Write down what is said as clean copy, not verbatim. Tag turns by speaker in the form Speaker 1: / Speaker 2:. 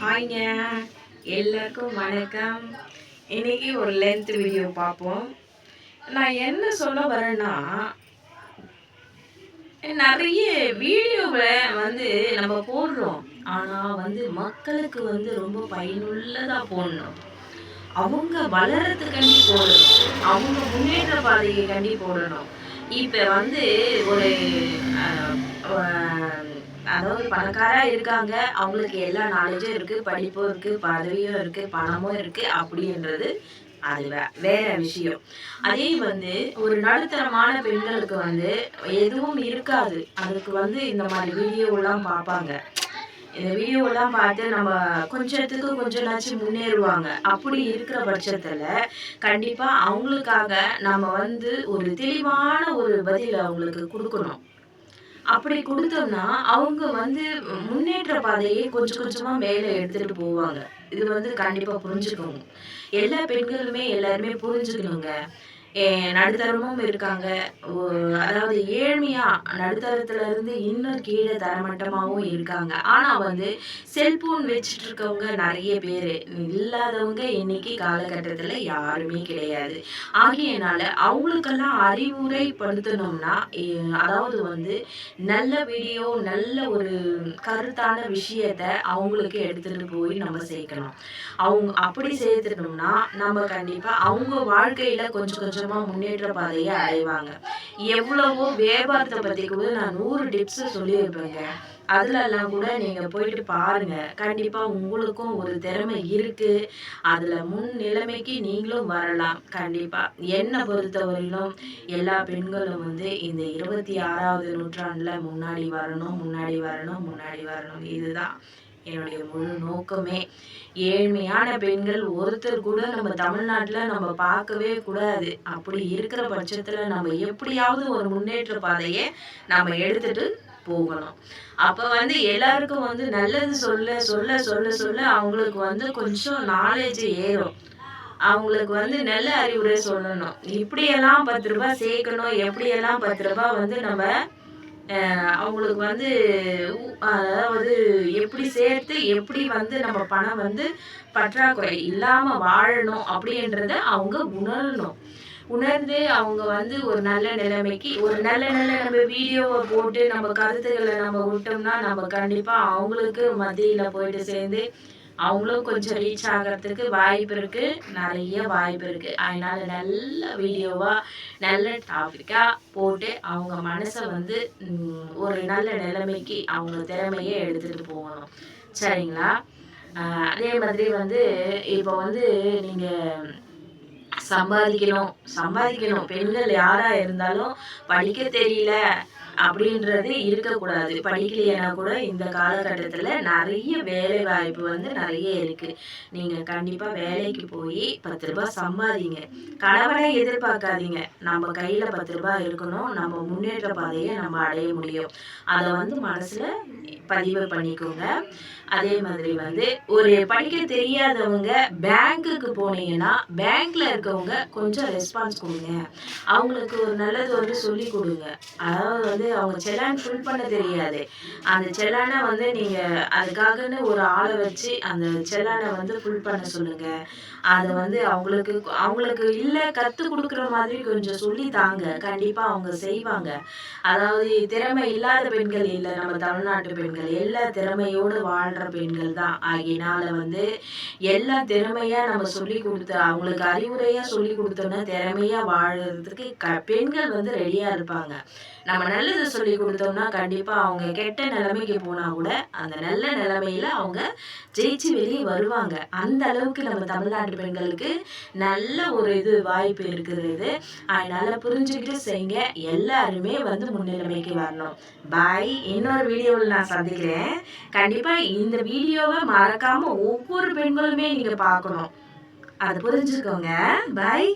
Speaker 1: ஹாய்ங்க, எல்லாருக்கும் வணக்கம். இன்னைக்கு ஒரு லென்த் வீடியோ பார்ப்போம். நான் என்ன சொல்ல வரேன்னா, நிறைய வீடியோவை நம்ம போடுறோம். ஆனால் மக்களுக்கு ரொம்ப பயனுள்ளதாக போடணும். அவங்க வளர்றதுக்காண்டி போடணும். அவங்க முன்னேற்ற பாதையை கண்டி போடணும். இப்போ ஒரு அதாவது பணக்காரா இருக்காங்க, அவங்களுக்கு எல்லா நாலேஜும் இருக்குது, படிப்பும் இருக்குது, பதவியும் இருக்குது, பணமும் இருக்குது அப்படின்றது அது வேற விஷயம். அதே ஒரு நடுத்தரமான பெண்களுக்கு எதுவும் இருக்காது. அதுக்கு இந்த மாதிரி வீடியோலாம் பார்ப்பாங்க. இந்த வீடியோலாம் பார்த்து நம்ம கொஞ்சத்துக்கு கொஞ்சமாச்சும் முன்னேறுவாங்க. அப்படி இருக்கிற பட்சத்தில் கண்டிப்பாக அவங்களுக்காக நம்ம ஒரு தெளிவான ஒரு பதில் அவங்களுக்கு கொடுக்கணும். அப்படி கொடுத்தோம்னா அவங்க முன்னேற்ற பாதையை கொஞ்சம் கொஞ்சமா மேலே எடுத்துட்டு போவாங்க. இது கண்டிப்பா புரிஞ்சுக்கணும். எல்லா பெண்களுமே எல்லாருமே புரிஞ்சுக்கணுங்க. நடுத்தரமும் இருக்காங்க. அதாவது ஏழ்மையா நடுத்தரத்துல இருந்து இன்னும் கீழே தரமட்டமாகவும் இருக்காங்க. ஆனா செல்போன் வச்சுட்டு இருக்கவங்க நிறைய பேர் இல்லாதவங்க இன்னைக்கு காலகட்டத்தில் யாருமே கிடையாது. ஆகியனால அவங்களுக்கெல்லாம் அறிவுரைப்படுத்தணும்னா அதாவது நல்ல வீடியோ, நல்ல ஒரு கருத்தான விஷயத்த அவங்களுக்கு எடுத்துட்டு போய் நம்ம சேர்க்கணும். அவங்க அப்படி சேர்த்துட்டோம்னா நம்ம கண்டிப்பா அவங்க வாழ்க்கையில கொஞ்சம் கொஞ்சமா முன்னேற்ற பாதையை அடைவாங்க. எவ்வளவோ வியாபாரத்தை பத்தி கூட நான் 100 டிப்ஸ் சொல்லியிருப்பேங்க. அதுலலாம் கூட நீங்க போயிட்டு பாருங்க. கண்டிப்பா உங்களுக்கும் ஒரு திறமை இருக்கு. அதுல முன் நிலைமைக்கு நீங்களும் வரலாம். கண்டிப்பா என்னை பொறுத்தவரையிலும் எல்லா பெண்களும் இந்த 26வது நூற்றாண்டுல முன்னாடி வரணும், முன்னாடி வரணும், முன்னாடி வரணும். இதுதான் என்னுடைய முழு நோக்கமே. ஏழ்மையான பெண்கள் ஒருத்தர் கூட நம்ம தமிழ்நாட்டுல நம்ம பார்க்கவே கூடாது. அப்படி இருக்கிற பட்சத்துல நம்ம எப்படியாவது ஒரு முன்னேற்ற பாதையை நம்ம எடுத்துட்டு போகணும். அப்ப எல்லாருக்கும் நல்லது சொல்ல சொல்ல சொல்ல சொல்ல அவங்களுக்கு கொஞ்சம் நாலேஜ் ஏறும். அவங்களுக்கு நல்ல அறிவுரை சொல்லணும். இப்படியெல்லாம் 10 ரூபாய் சேர்க்கணும், எப்படியெல்லாம் 10 ரூபாய் நம்ம அவங்களுக்கு அதாவது எப்படி சேர்த்து எப்படி நம்ம பணம் பற்றாக்குறை இல்லாம வாழணும் அப்படின்றத அவங்க உணரணும். உணர்ந்து அவங்க ஒரு நல்ல நிலைமைக்கு ஒரு நல்ல நல்ல நம்ம வீடியோவை போட்டு நம்ம கருத்துக்களை நம்ம விட்டோம்னா நம்ம கண்டிப்பா அவங்களுக்கு மத்தியில போயிட்டு சேர்ந்து அவங்களும் கொஞ்சம் ரீச் ஆகிறதுக்கு வாய்ப்பு இருக்கு, நிறைய வாய்ப்பு இருக்கு. அதனால நல்ல வீடியோவா நல்ல டாபிக்கா போட்டு அவங்க மனசை ஒரு நல்ல நிலைமைக்கு அவங்க திறமையை எடுத்துட்டு போகணும். சரிங்களா? அதே மாதிரி இப்போ நீங்க சம்பாதிக்கணும் சம்பாதிக்கணும் பெண்கள் யாரா இருந்தாலும் படிக்க தெரியல அப்படின்றது இருக்கக்கூடாது. படிக்கலைன்னா கூட இந்த காலகட்டத்தில் நிறைய வேலை வாய்ப்பு நிறைய இருக்கு. நீங்க கண்டிப்பா வேலைக்கு போய் 10 ரூபாய் சம்பாதிங்க. கணவனை எதிர்பார்க்காதீங்க. நம்ம கையில 10 ரூபாய் இருக்கணும். நம்ம முன்னேற்ற பாதையை நம்ம அடைய முடியும். அதை மனசுல பதிவு பண்ணிக்கோங்க. அதே மாதிரி ஒரு படிக்க தெரியாதவங்க பேங்க்குக்கு போனீங்கன்னா பேங்க்ல இருக்கவங்க கொஞ்சம் ரெஸ்பான்ஸ் கொடுங்க. அவங்களுக்கு ஒரு நல்லது சொல்லி கொடுங்க. அதாவது அவங்க செலான் ஃபில் பண்ண தெரியாது. அந்த செலானை நீங்க அதுக்காகன்னு ஒரு ஆளை வச்சு அந்த செலானை ஃபில் பண்ண சொல்லுங்க. அதை அவங்களுக்கு அவங்களுக்கு இல்லை கற்றுக் கொடுக்குற மாதிரி கொஞ்சம் சொல்லி தாங்க. கண்டிப்பா அவங்க செய்வாங்க. அதாவது திறமை இல்லாத பெண்கள் இல்லை நம்ம தமிழ்நாட்டு பெண்கள், எல்லா திறமையோடு வாழ்ற பெண்கள் தான். ஆகியனால எல்லா திறமையா நம்ம சொல்லி கொடுத்து அவங்களுக்கு அறிவுரையா சொல்லி கொடுத்தோம்னா திறமையா வாழறதுக்கு பெண்கள் ரெடியா இருப்பாங்க. நம்ம நல்லது சொல்லி கொடுத்தோம்னா கண்டிப்பா அவங்க கெட்ட நிலைமைக்கு போனா கூட அந்த நல்ல நிலைமையில அவங்க ஜெயிச்சு வெளியே வருவாங்க. அந்த அளவுக்கு நம்ம தமிழ்நாட்டு பெண்களுக்கு நல்ல ஒரு வாய்ப்பு இருக்கிறது. அதனால புரிஞ்சுக்கிட்டு செய்யுங்க. எல்லாருமே முன்னிலைமைக்கு வரணும். பாய். இன்னொரு வீடியோவில் நான் சந்திக்கிறேன். கண்டிப்பா இந்த வீடியோவை மறக்காம ஒவ்வொரு பெண்களுமே நீங்க பார்க்கணும். அதை புரிஞ்சுக்கோங்க. பாய்.